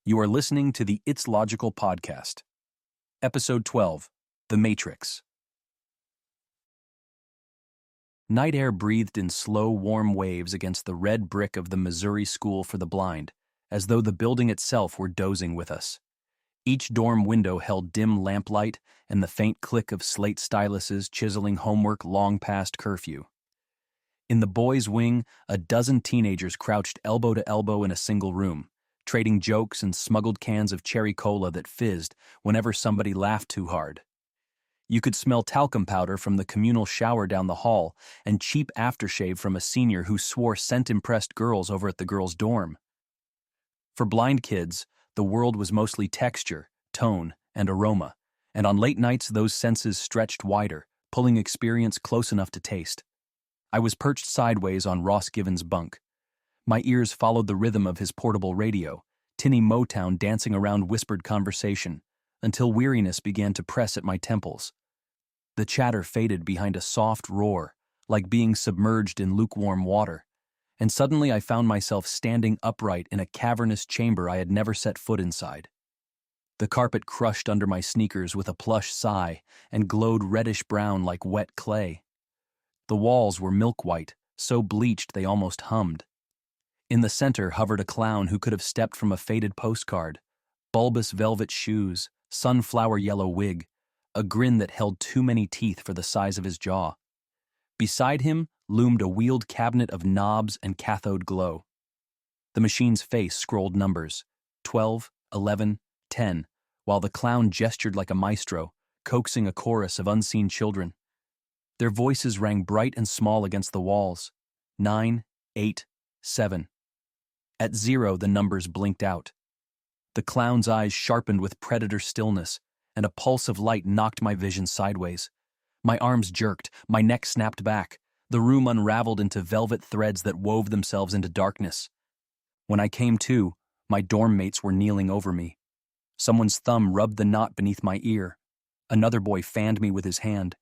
You are listening to the It's Logical podcast. Episode 12, The Matrix. Night air breathed in slow, warm waves against the red brick of the Missouri School for the Blind, as though the building itself were dozing with us. Each dorm window held dim lamplight and the faint click of slate styluses chiseling homework long past curfew. In the boys' wing, a dozen teenagers crouched elbow to elbow in a single room, trading jokes and smuggled cans of cherry cola that fizzed whenever somebody laughed too hard. You could smell talcum powder from the communal shower down the hall and cheap aftershave from a senior who swore scent-impressed girls over at the girls' dorm. For blind kids, the world was mostly texture, tone, and aroma, and on late nights those senses stretched wider, pulling experience close enough to taste. I was perched sideways on Ross Given's bunk. My ears followed the rhythm of his portable radio, tinny Motown dancing around whispered conversation, until weariness began to press at my temples. The chatter faded behind a soft roar, like being submerged in lukewarm water, and suddenly I found myself standing upright in a cavernous chamber I had never set foot inside. The carpet crushed under my sneakers with a plush sigh and glowed reddish-brown like wet clay. The walls were milk-white, so bleached they almost hummed. In the center hovered a clown who could have stepped from a faded postcard, bulbous velvet shoes, sunflower yellow wig, a grin that held too many teeth for the size of his jaw. Beside him loomed a wheeled cabinet of knobs and cathode glow. The machine's face scrolled numbers, 12, 11, 10, while the clown gestured like a maestro, coaxing a chorus of unseen children. Their voices rang bright and small against the walls, 9, 8, 7. At 0, the numbers blinked out. The clown's eyes sharpened with predator stillness, and a pulse of light knocked my vision sideways. My arms jerked, my neck snapped back. The room unraveled into velvet threads that wove themselves into darkness. When I came to, my dorm mates were kneeling over me. Someone's thumb rubbed the knot beneath my ear. Another boy fanned me with his hand.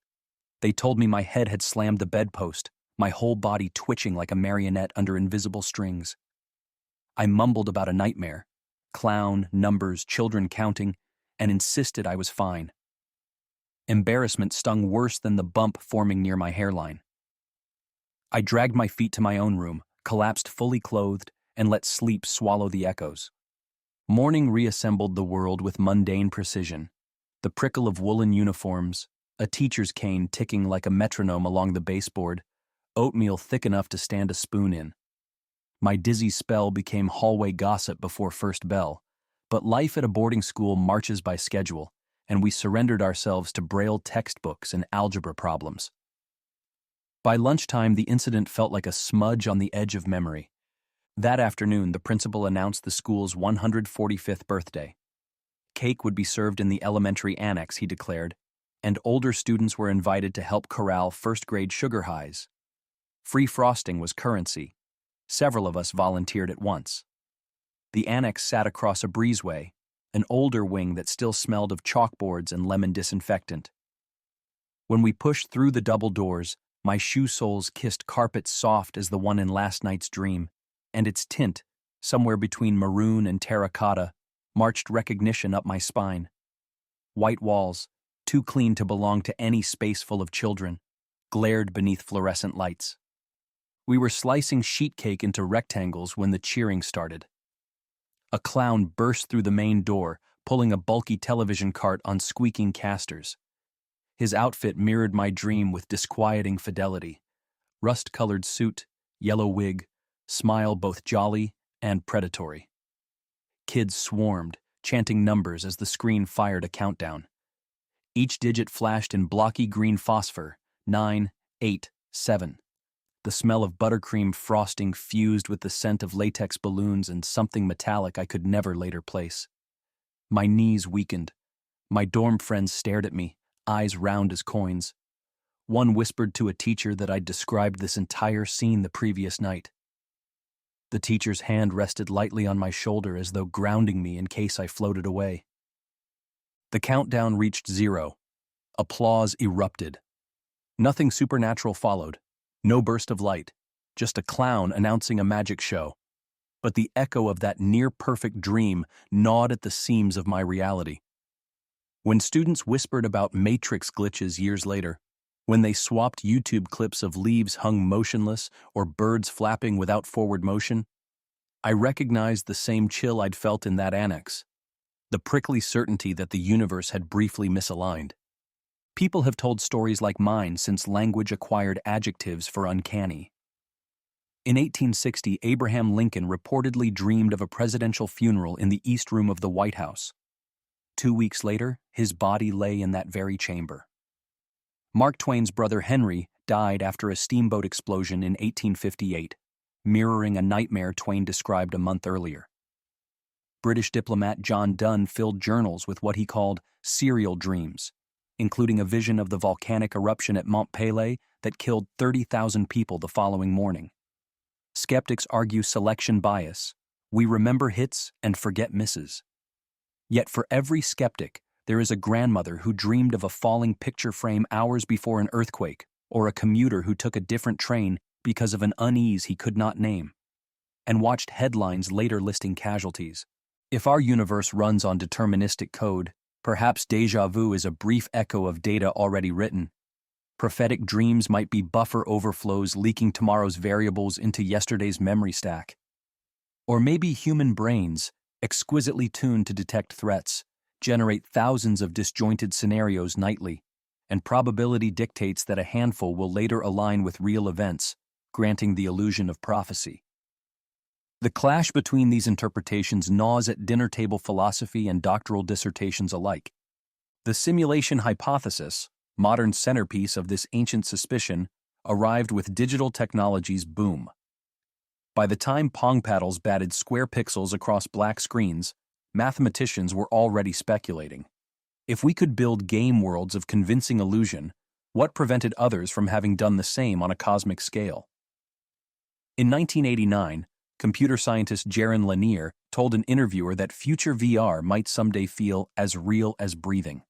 They told me my head had slammed the bedpost, my whole body twitching like a marionette under invisible strings. I mumbled about a nightmare, clown, numbers, children counting, and insisted I was fine. Embarrassment stung worse than the bump forming near my hairline. I dragged my feet to my own room, collapsed fully clothed, and let sleep swallow the echoes. Morning reassembled the world with mundane precision. The prickle of woolen uniforms, a teacher's cane ticking like a metronome along the baseboard, oatmeal thick enough to stand a spoon in. My dizzy spell became hallway gossip before first bell, but life at a boarding school marches by schedule, and we surrendered ourselves to Braille textbooks and algebra problems. By lunchtime, the incident felt like a smudge on the edge of memory. That afternoon, the principal announced the school's 145th birthday. Cake would be served in the elementary annex, he declared, and older students were invited to help corral first-grade sugar highs. Free frosting was currency. Several of us volunteered at once. The annex sat across a breezeway, an older wing that still smelled of chalkboards and lemon disinfectant. When we pushed through the double doors, my shoe soles kissed carpet soft as the one in last night's dream, and its tint, somewhere between maroon and terracotta, marched recognition up my spine. White walls, too clean to belong to any space full of children, glared beneath fluorescent lights. We were slicing sheet cake into rectangles when the cheering started. A clown burst through the main door, pulling a bulky television cart on squeaking casters. His outfit mirrored my dream with disquieting fidelity. Rust-colored suit, yellow wig, smile both jolly and predatory. Kids swarmed, chanting numbers as the screen fired a countdown. Each digit flashed in blocky green phosphor, 9, 8, 7. The smell of buttercream frosting fused with the scent of latex balloons and something metallic I could never later place. My knees weakened. My dorm friends stared at me, eyes round as coins. One whispered to a teacher that I'd described this entire scene the previous night. The teacher's hand rested lightly on my shoulder as though grounding me in case I floated away. The countdown reached 0. Applause erupted. Nothing supernatural followed. No burst of light, just a clown announcing a magic show. but the echo of that near-perfect dream gnawed at the seams of my reality. When students whispered about matrix glitches years later, when they swapped YouTube clips of leaves hung motionless or birds flapping without forward motion, I recognized the same chill I'd felt in that annex, the prickly certainty that the universe had briefly misaligned. People have told stories like mine since language acquired adjectives for uncanny. In 1860, Abraham Lincoln reportedly dreamed of a presidential funeral in the East Room of the White House. 2 weeks later, his body lay in that very chamber. Mark Twain's brother Henry died after a steamboat explosion in 1858, mirroring a nightmare Twain described a month earlier. British diplomat John Donne filled journals with what he called serial dreams, including a vision of the volcanic eruption at Mont Pelée that killed 30,000 people the following morning. Skeptics argue selection bias. We remember hits and forget misses. Yet for every skeptic, there is a grandmother who dreamed of a falling picture frame hours before an earthquake, or a commuter who took a different train because of an unease he could not name, and watched headlines later listing casualties. If our universe runs on deterministic code, perhaps déjà vu is a brief echo of data already written. Prophetic dreams might be buffer overflows leaking tomorrow's variables into yesterday's memory stack. Or maybe human brains, exquisitely tuned to detect threats, generate thousands of disjointed scenarios nightly, and probability dictates that a handful will later align with real events, granting the illusion of prophecy. The clash between these interpretations gnaws at dinner table philosophy and doctoral dissertations alike. The simulation hypothesis, modern centerpiece of this ancient suspicion, arrived with digital technology's boom. By the time Pong paddles batted square pixels across black screens, mathematicians were already speculating. If we could build game worlds of convincing illusion, what prevented others from having done the same on a cosmic scale? In 1989, computer scientist Jaron Lanier told an interviewer that future VR might someday feel as real as breathing.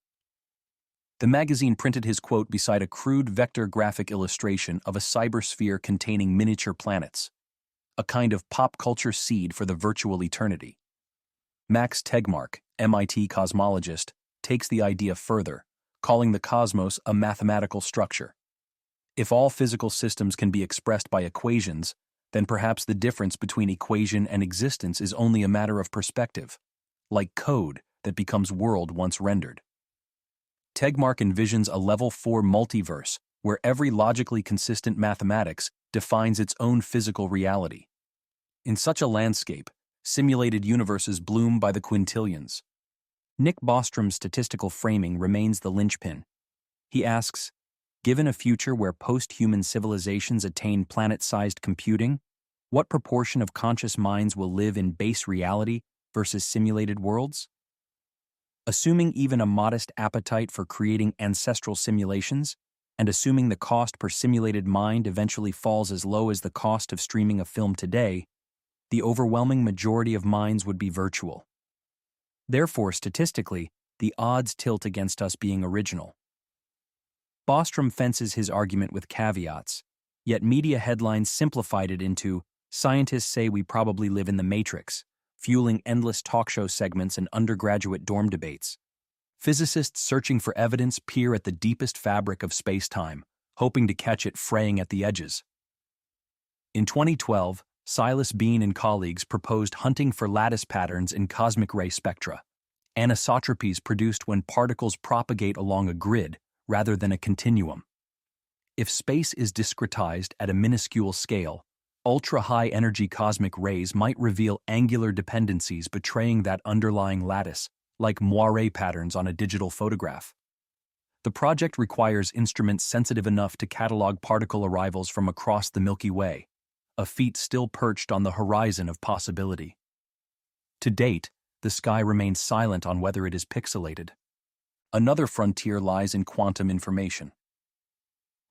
The magazine printed his quote beside a crude vector graphic illustration of a cybersphere containing miniature planets, a kind of pop culture seed for the virtual eternity. Max Tegmark, MIT cosmologist, takes the idea further, calling the cosmos a mathematical structure. If all physical systems can be expressed by equations, then perhaps the difference between equation and existence is only a matter of perspective, like code that becomes world once rendered. Tegmark envisions a level 4 multiverse where every logically consistent mathematics defines its own physical reality. In such a landscape, simulated universes bloom by the quintillions. Nick Bostrom's statistical framing remains the linchpin. He asks, given a future where post-human civilizations attain planet-sized computing, what proportion of conscious minds will live in base reality versus simulated worlds? Assuming even a modest appetite for creating ancestral simulations, and assuming the cost per simulated mind eventually falls as low as the cost of streaming a film today, the overwhelming majority of minds would be virtual. Therefore, statistically, the odds tilt against us being original. Bostrom fences his argument with caveats, yet media headlines simplified it into, "Scientists say we probably live in the Matrix," fueling endless talk show segments and undergraduate dorm debates. Physicists searching for evidence peer at the deepest fabric of space-time, hoping to catch it fraying at the edges. In 2012, Silas Bean and colleagues proposed hunting for lattice patterns in cosmic ray spectra, anisotropies produced when particles propagate along a grid rather than a continuum. If space is discretized at a minuscule scale, ultra-high-energy cosmic rays might reveal angular dependencies betraying that underlying lattice, like moire patterns on a digital photograph. The project requires instruments sensitive enough to catalog particle arrivals from across the Milky Way, a feat still perched on the horizon of possibility. To date, the sky remains silent on whether it is pixelated. Another frontier lies in quantum information.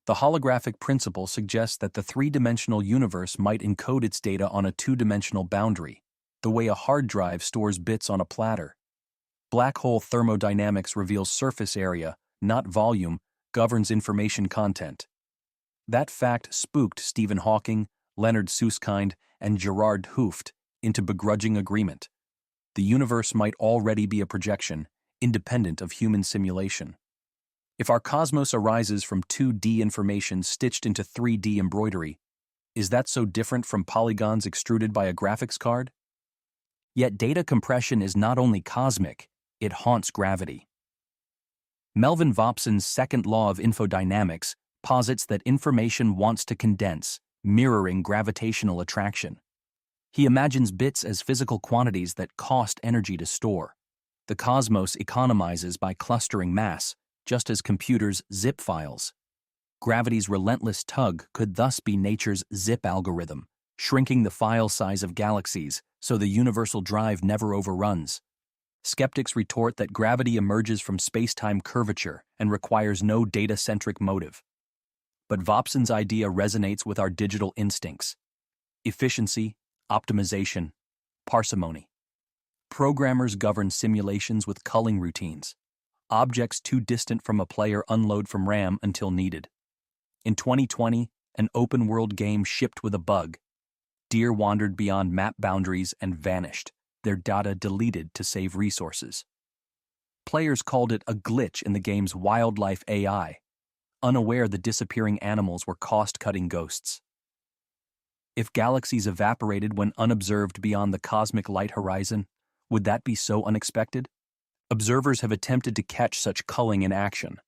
The holographic principle suggests that the three-dimensional universe might encode its data on a two-dimensional boundary, the way a hard drive stores bits on a platter. Black hole thermodynamics reveals surface area, not volume, governs information content. That fact spooked Stephen Hawking, Leonard Susskind, and Gerard Hooft, into begrudging agreement. The universe might already be a projection, independent of human simulation. If our cosmos arises from 2D information stitched into 3D embroidery, is that so different from polygons extruded by a graphics card? Yet data compression is not only cosmic, it haunts gravity. Melvin Vopson's second law of infodynamics posits that information wants to condense, mirroring gravitational attraction. He imagines bits as physical quantities that cost energy to store. The cosmos economizes by clustering mass, just as computers zip files. Gravity's relentless tug could thus be nature's zip algorithm, shrinking the file size of galaxies so the universal drive never overruns. Skeptics retort that gravity emerges from space-time curvature and requires no data-centric motive. But Vopson's idea resonates with our digital instincts: efficiency, optimization, parsimony. Programmers govern simulations with culling routines. Objects too distant from a player unload from RAM until needed. In 2020, an open-world game shipped with a bug. Deer wandered beyond map boundaries and vanished, their data deleted to save resources. Players called it a glitch in the game's wildlife AI, unaware the disappearing animals were cost-cutting ghosts. If galaxies evaporated when unobserved beyond the cosmic light horizon, would that be so unexpected? Observers have attempted to catch such culling in action.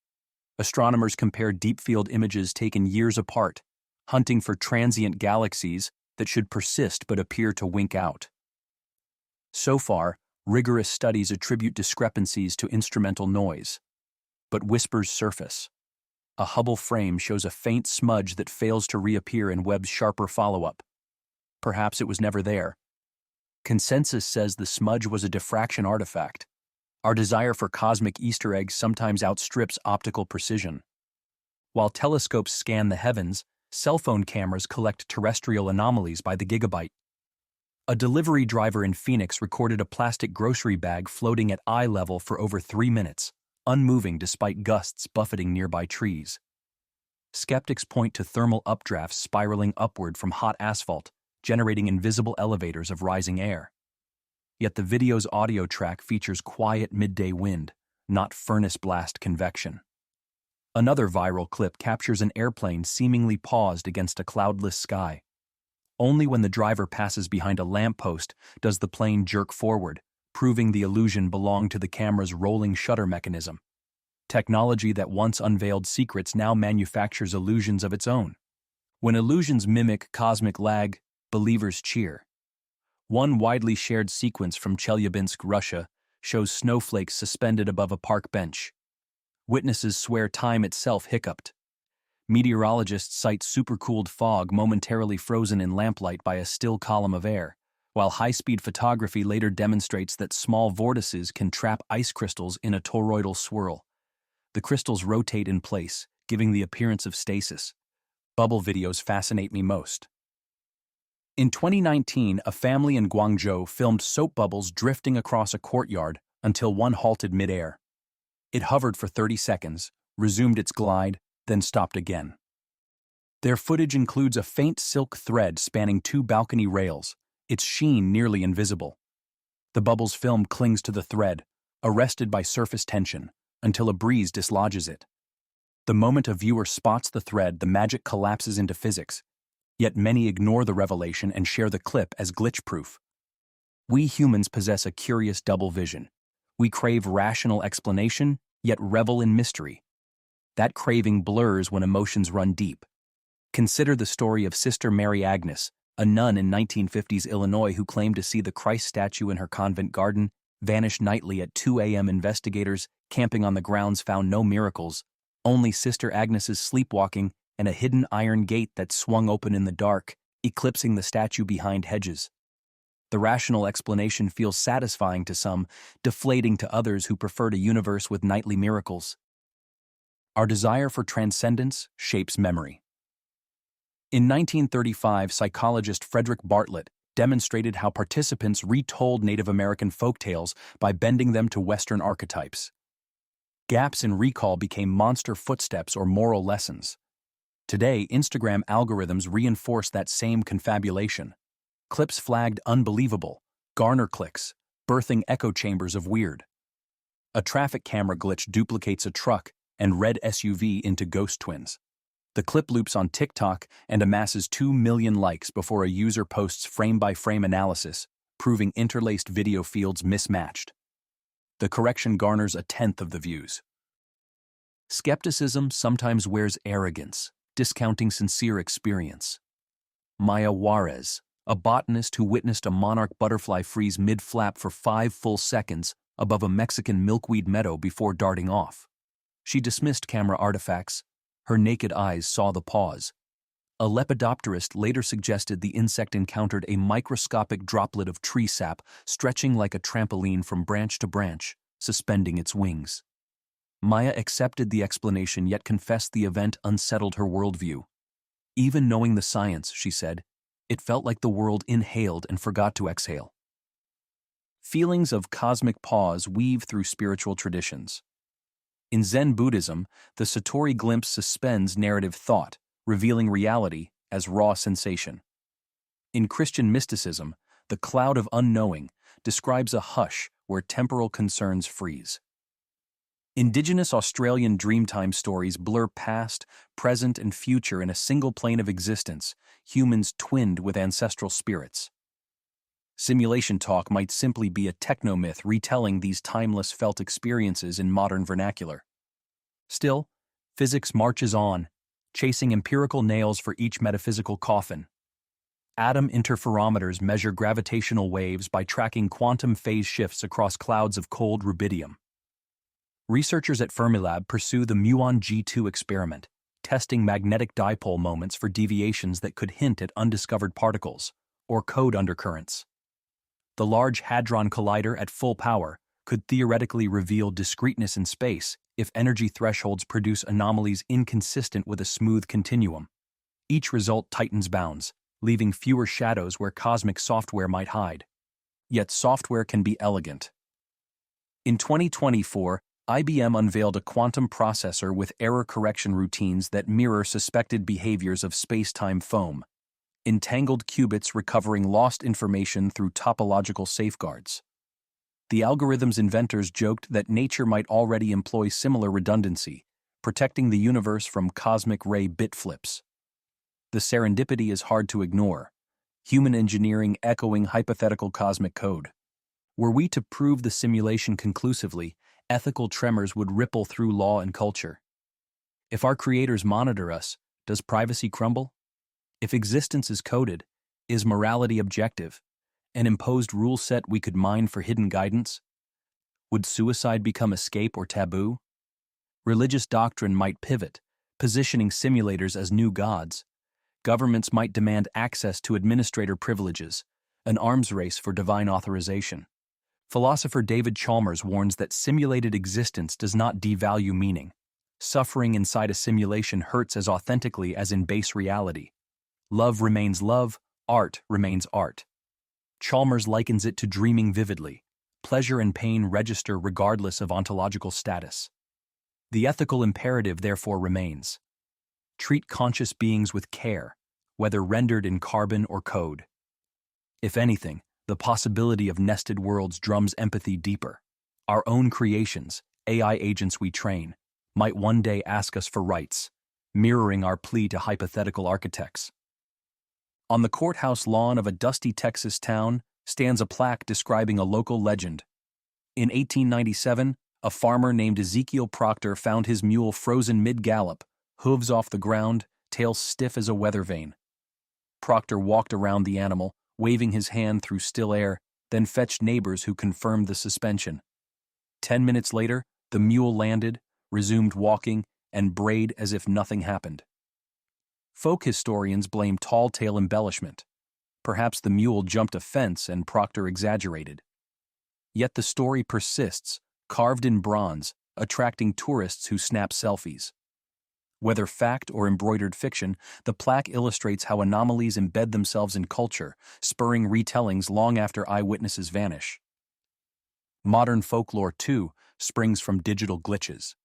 Astronomers compare deep-field images taken years apart, hunting for transient galaxies that should persist but appear to wink out. So far, rigorous studies attribute discrepancies to instrumental noise. But whispers surface. A Hubble frame shows a faint smudge that fails to reappear in Webb's sharper follow-up. Perhaps it was never there. Consensus says the smudge was a diffraction artifact. Our desire for cosmic Easter eggs sometimes outstrips optical precision. While telescopes scan the heavens, cell phone cameras collect terrestrial anomalies by the gigabyte. A delivery driver in Phoenix recorded a plastic grocery bag floating at eye level for over 3 minutes, unmoving despite gusts buffeting nearby trees. Skeptics point to thermal updrafts spiraling upward from hot asphalt, generating invisible elevators of rising air. Yet the video's audio track features quiet midday wind, not furnace blast convection. Another viral clip captures an airplane seemingly paused against a cloudless sky. Only when the driver passes behind a lamppost does the plane jerk forward, proving the illusion belonged to the camera's rolling shutter mechanism. Technology that once unveiled secrets now manufactures illusions of its own. When illusions mimic cosmic lag, believers cheer. One widely shared sequence from Chelyabinsk, Russia, shows snowflakes suspended above a park bench. Witnesses swear time itself hiccuped. Meteorologists cite supercooled fog momentarily frozen in lamplight by a still column of air, while high-speed photography later demonstrates that small vortices can trap ice crystals in a toroidal swirl. The crystals rotate in place, giving the appearance of stasis. Bubble videos fascinate me most. In 2019, a family in Guangzhou filmed soap bubbles drifting across a courtyard until one halted midair. It hovered for 30 seconds, resumed its glide, then stopped again. Their footage includes a faint silk thread spanning 2 balcony rails, its sheen nearly invisible. The bubble's film clings to the thread, arrested by surface tension, until a breeze dislodges it. The moment a viewer spots the thread, the magic collapses into physics, yet many ignore the revelation and share the clip as glitch-proof. We humans possess a curious double vision. We crave rational explanation, yet revel in mystery. That craving blurs when emotions run deep. Consider the story of Sister Mary Agnes, a nun in 1950s Illinois who claimed to see the Christ statue in her convent garden vanish nightly at 2 a.m. Investigators camping on the grounds found no miracles, only Sister Agnes's sleepwalking and a hidden iron gate that swung open in the dark, eclipsing the statue behind hedges. The rational explanation feels satisfying to some, deflating to others who preferred a universe with nightly miracles. Our desire for transcendence shapes memory. In 1935, psychologist Frederick Bartlett demonstrated how participants retold Native American folktales by bending them to Western archetypes. Gaps in recall became monster footsteps or moral lessons. Today, Instagram algorithms reinforce that same confabulation. Clips flagged unbelievable, garner clicks, birthing echo chambers of weird. A traffic camera glitch duplicates a truck and red SUV into ghost twins. The clip loops on TikTok and amasses 2 million likes before a user posts frame-by-frame analysis, proving interlaced video fields mismatched. The correction garners 1/10 of the views. Skepticism sometimes wears arrogance, discounting sincere experience. Maya Juarez, a botanist who witnessed a monarch butterfly freeze mid-flap for 5 full seconds above a Mexican milkweed meadow before darting off. She dismissed camera artifacts. Her naked eyes saw the pause. A lepidopterist later suggested the insect encountered a microscopic droplet of tree sap stretching like a trampoline from branch to branch, suspending its wings. Maya accepted the explanation yet confessed the event unsettled her worldview. Even knowing the science, she said, it felt like the world inhaled and forgot to exhale. Feelings of cosmic pause weave through spiritual traditions. In Zen Buddhism, the Satori glimpse suspends narrative thought, revealing reality as raw sensation. In Christian mysticism, the cloud of unknowing describes a hush where temporal concerns freeze. Indigenous Australian Dreamtime stories blur past, present, and future in a single plane of existence, humans twinned with ancestral spirits. Simulation talk might simply be a technomyth retelling these timeless felt experiences in modern vernacular. Still, physics marches on, chasing empirical nails for each metaphysical coffin. Atom interferometers measure gravitational waves by tracking quantum phase shifts across clouds of cold rubidium. Researchers at Fermilab pursue the muon G2 experiment, testing magnetic dipole moments for deviations that could hint at undiscovered particles, or code undercurrents. The Large Hadron Collider at full power could theoretically reveal discreteness in space if energy thresholds produce anomalies inconsistent with a smooth continuum. Each result tightens bounds, leaving fewer shadows where cosmic software might hide. Yet software can be elegant. In 2024, IBM unveiled a quantum processor with error correction routines that mirror suspected behaviors of space-time foam, entangled qubits recovering lost information through topological safeguards. The algorithm's inventors joked that nature might already employ similar redundancy, protecting the universe from cosmic ray bit flips. The serendipity is hard to ignore, human engineering echoing hypothetical cosmic code. Were we to prove the simulation conclusively, ethical tremors would ripple through law and culture. If our creators monitor us, does privacy crumble? If existence is coded, is morality objective, an imposed rule set we could mine for hidden guidance? Would suicide become escape or taboo? Religious doctrine might pivot, positioning simulators as new gods. Governments might demand access to administrator privileges, an arms race for divine authorization. Philosopher David Chalmers warns that simulated existence does not devalue meaning. Suffering inside a simulation hurts as authentically as in base reality. Love remains love, art remains art. Chalmers likens it to dreaming vividly. Pleasure and pain register regardless of ontological status. The ethical imperative therefore remains. Treat conscious beings with care, whether rendered in carbon or code. If anything, the possibility of nested worlds drums empathy deeper. Our own creations, AI agents we train, might one day ask us for rights, mirroring our plea to hypothetical architects. On the courthouse lawn of a dusty Texas town stands a plaque describing a local legend. In 1897, a farmer named Ezekiel Proctor found his mule frozen mid-gallop, hooves off the ground, tail stiff as a weather vane. Proctor walked around the animal, waving his hand through still air, then fetched neighbors who confirmed the suspension. 10 minutes later, the mule landed, resumed walking, and brayed as if nothing happened. Folk historians blame tall tale embellishment. Perhaps the mule jumped a fence and Proctor exaggerated. Yet the story persists, carved in bronze, attracting tourists who snap selfies. Whether fact or embroidered fiction, the plaque illustrates how anomalies embed themselves in culture, spurring retellings long after eyewitnesses vanish. Modern folklore, too, springs from digital glitches.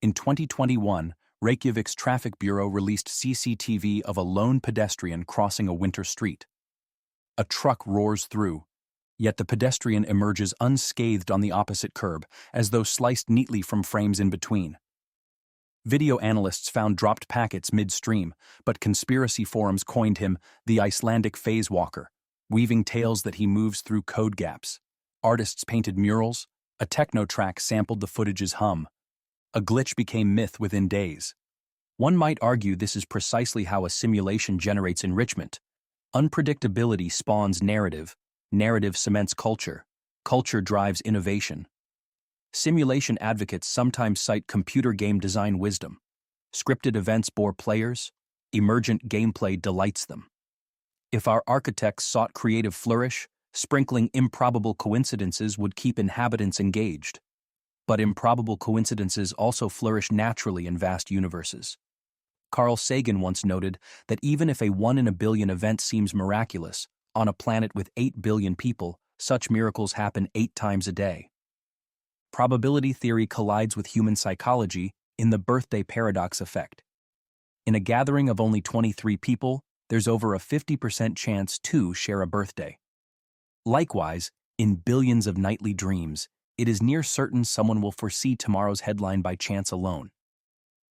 In 2021, Reykjavik's Traffic Bureau released CCTV of a lone pedestrian crossing a winter street. A truck roars through, yet the pedestrian emerges unscathed on the opposite curb, as though sliced neatly from frames in between. Video analysts found dropped packets midstream, but conspiracy forums coined him the Icelandic phase walker, weaving tales that he moves through code gaps. Artists painted murals, a techno track sampled the footage's hum. A glitch became myth within days. One might argue this is precisely how a simulation generates enrichment. Unpredictability spawns narrative, narrative cements culture, culture drives innovation. Simulation advocates sometimes cite computer game design wisdom. Scripted events bore players, emergent gameplay delights them. If our architects sought creative flourish, sprinkling improbable coincidences would keep inhabitants engaged. But improbable coincidences also flourish naturally in vast universes. Carl Sagan once noted that even if a 1 in a billion event seems miraculous, on a planet with 8 billion people, such miracles happen 8 times a day. Probability theory collides with human psychology in the birthday paradox effect. In a gathering of only 23 people, there's over a 50% chance 2 share a birthday. Likewise, in billions of nightly dreams, it is near certain someone will foresee tomorrow's headline by chance alone.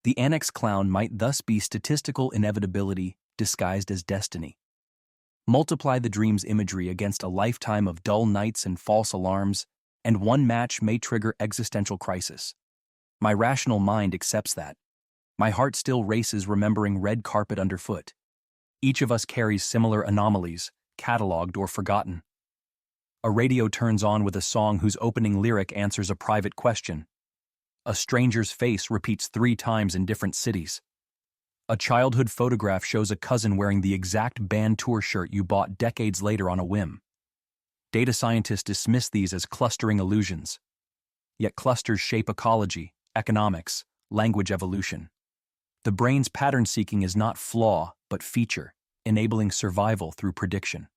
The Annex clown might thus be statistical inevitability disguised as destiny. Multiply the dream's imagery against a lifetime of dull nights and false alarms, and one match may trigger existential crisis. My rational mind accepts that. My heart still races remembering red carpet underfoot. Each of us carries similar anomalies, catalogued or forgotten. A radio turns on with a song whose opening lyric answers a private question. A stranger's face repeats 3 times in different cities. A childhood photograph shows a cousin wearing the exact band tour shirt you bought decades later on a whim. Data scientists dismiss these as clustering illusions. Yet clusters shape ecology, economics, language evolution. The brain's pattern seeking is not flaw, but feature, enabling survival through prediction.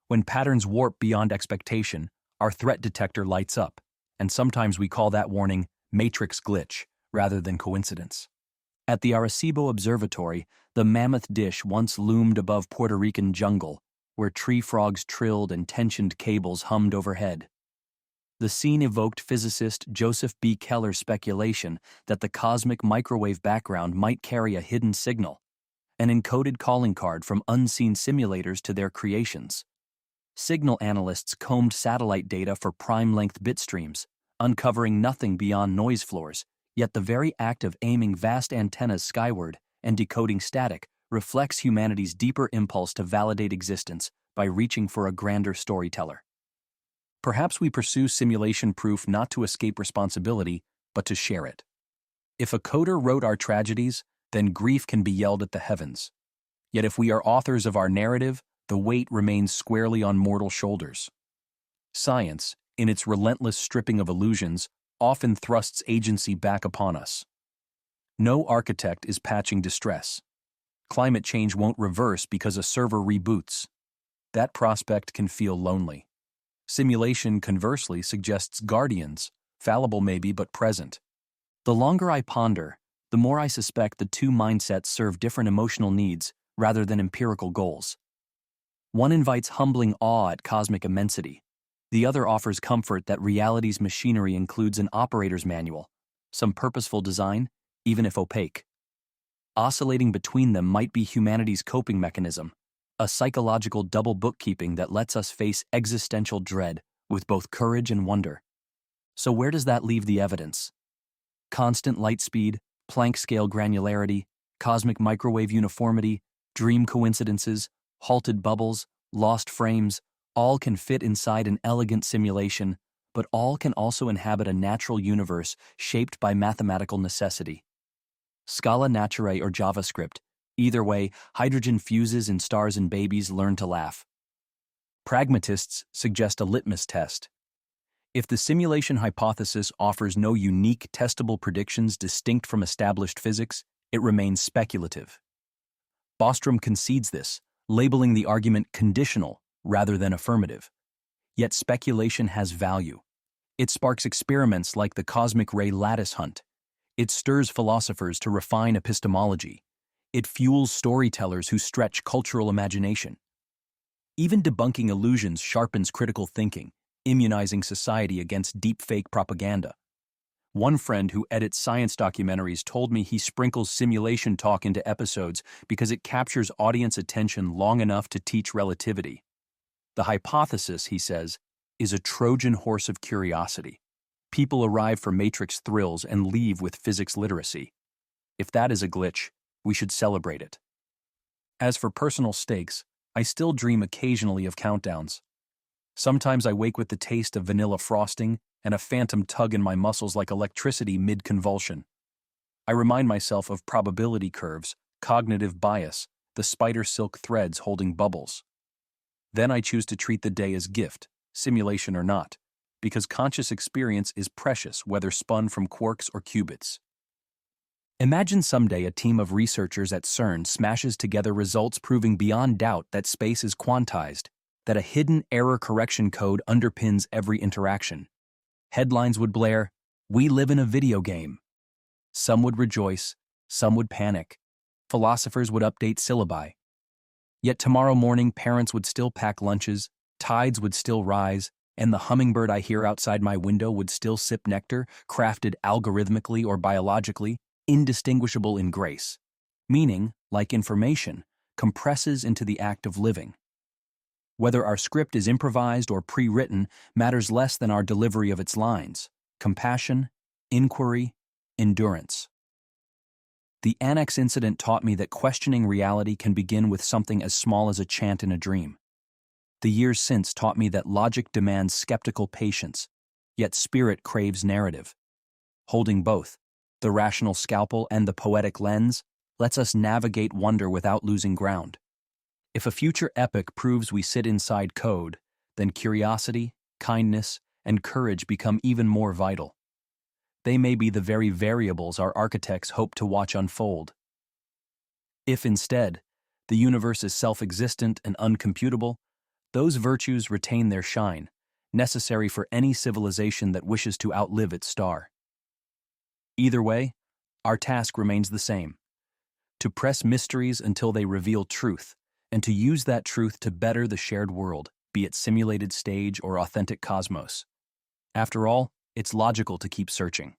When patterns warp beyond expectation, our threat detector lights up, and sometimes we call that warning matrix glitch rather than coincidence. At the Arecibo Observatory, the mammoth dish once loomed above Puerto Rican jungle, where tree frogs trilled and tensioned cables hummed overhead. The scene evoked physicist Joseph B. Keller's speculation that the cosmic microwave background might carry a hidden signal, an encoded calling card from unseen simulators to their creations. Signal analysts combed satellite data for prime-length bit streams, uncovering nothing beyond noise floors, yet the very act of aiming vast antennas skyward and decoding static reflects humanity's deeper impulse to validate existence by reaching for a grander storyteller. Perhaps we pursue simulation proof not to escape responsibility, but to share it. If a coder wrote our tragedies, then grief can be yelled at the heavens. Yet if we are authors of our narrative, the weight remains squarely on mortal shoulders. Science, in its relentless stripping of illusions, often thrusts agency back upon us. No architect is patching distress. Climate change won't reverse because a server reboots. That prospect can feel lonely. Simulation, conversely, suggests guardians, fallible maybe but present. The longer I ponder, the more I suspect the two mindsets serve different emotional needs rather than empirical goals. One invites humbling awe at cosmic immensity. The other offers comfort that reality's machinery includes an operator's manual, some purposeful design, even if opaque. Oscillating between them might be humanity's coping mechanism, a psychological double bookkeeping that lets us face existential dread with both courage and wonder. So where does that leave the evidence? Constant light speed, Planck-Scale granularity, cosmic microwave uniformity, dream coincidences, halted bubbles, lost frames, all can fit inside an elegant simulation, but all can also inhabit a natural universe shaped by mathematical necessity. Scala Naturae or JavaScript, either way, hydrogen fuses and stars and babies learn to laugh. Pragmatists suggest a litmus test. If the simulation hypothesis offers no unique, testable predictions distinct from established physics, it remains speculative. Bostrom concedes this, labeling the argument conditional rather than affirmative. Yet speculation has value. It sparks experiments like the cosmic ray lattice hunt. It stirs philosophers to refine epistemology. It fuels storytellers who stretch cultural imagination. Even debunking illusions sharpens critical thinking, immunizing society against deepfake propaganda. One friend who edits science documentaries told me he sprinkles simulation talk into episodes because it captures audience attention long enough to teach relativity. The hypothesis, he says, is a Trojan horse of curiosity. People arrive for matrix thrills and leave with physics literacy. If that is a glitch, we should celebrate it. As for personal stakes, I still dream occasionally of countdowns. Sometimes I wake with the taste of vanilla frosting and a phantom tug in my muscles like electricity mid-convulsion. I remind myself of probability curves, cognitive bias, the spider silk threads holding bubbles. Then I choose to treat the day as gift, simulation or not, because conscious experience is precious whether spun from quarks or qubits. Imagine someday a team of researchers at CERN smashes together results proving beyond doubt that space is quantized, that a hidden error correction code underpins every interaction. Headlines would blare, "We live in a video game." Some would rejoice, some would panic. Philosophers would update syllabi. Yet tomorrow morning parents would still pack lunches, tides would still rise, and the hummingbird I hear outside my window would still sip nectar, crafted algorithmically or biologically, indistinguishable in grace. Meaning, like information, compresses into the act of living. Whether our script is improvised or pre-written matters less than our delivery of its lines: compassion, inquiry, endurance. The Annex incident taught me that questioning reality can begin with something as small as a chant in a dream. The years since taught me that logic demands skeptical patience, yet spirit craves narrative. Holding both, the rational scalpel and the poetic lens, lets us navigate wonder without losing ground. If a future epoch proves we sit inside code, then curiosity, kindness, and courage become even more vital. They may be the very variables our architects hope to watch unfold. If instead, the universe is self-existent and uncomputable, those virtues retain their shine, necessary for any civilization that wishes to outlive its star. Either way, our task remains the same: to press mysteries until they reveal truth, and to use that truth to better the shared world, be it simulated stage or authentic cosmos. After all, it's logical to keep searching.